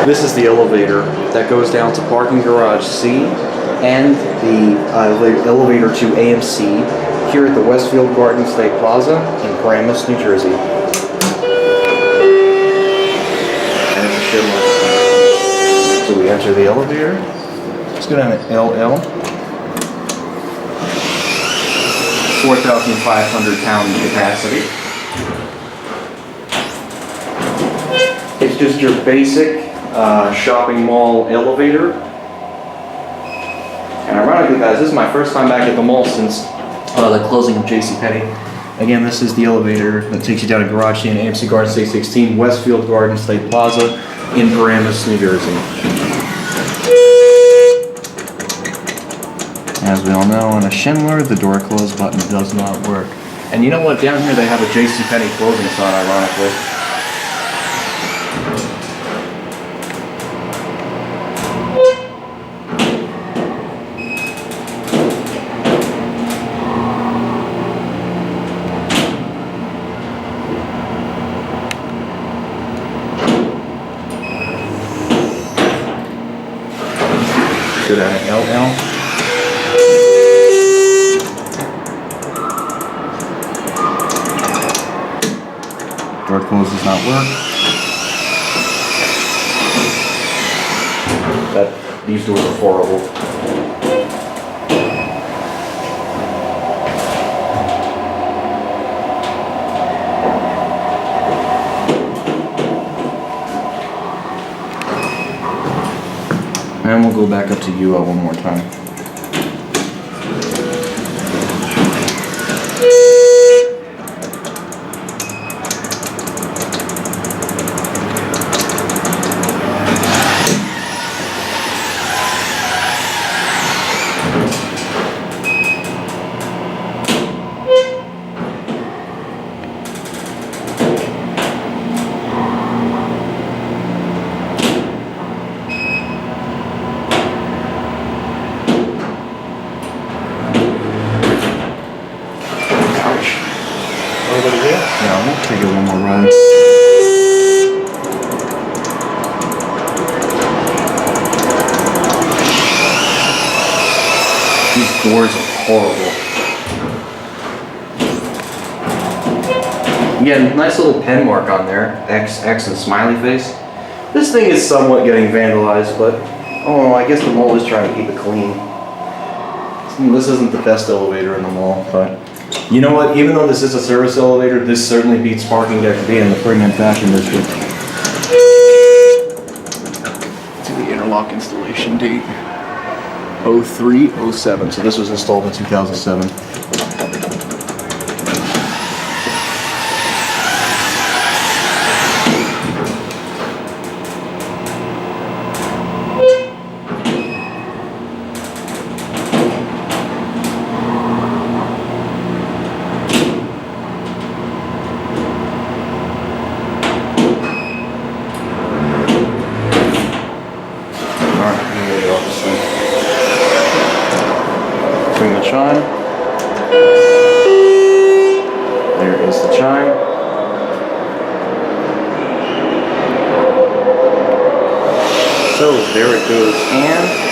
This is the elevator that goes down to parking garage C and the elevator to AMC here at the Westfield Garden State Plaza in Paramus, New Jersey. And it's a Schindler. So we enter the elevator. Let's go down to LL. 4,500 pound capacity. It's just your basic shopping mall elevator. And ironically, guys, this is my first time back at the mall since the closing of JCPenney. Again, this is the elevator that takes you down to Garage C and AMC Garden State 16, Westfield Garden State Plaza in Paramus, New Jersey. As we all know, on a Schindler, the door close button does not work. And you know what? Down here they have a JCPenney closing sign, ironically. Go down to LL. Door close does not work. These doors are horrible. And we'll go back up to UL one more time. Yeah, we'll take it one more run. These doors are horrible. Yeah, nice little pen mark on there. X and smiley face. This thing is somewhat getting vandalized, but oh, I guess the mall is trying to keep it clean. This isn't the best elevator in the mall, but you know what? Even though this is a service elevator, this certainly beats parking deck B in the premium fashion district. To the interlock installation date, 03/07. So this was installed in 2007. Bring the chime. There is the chime. So there it goes, and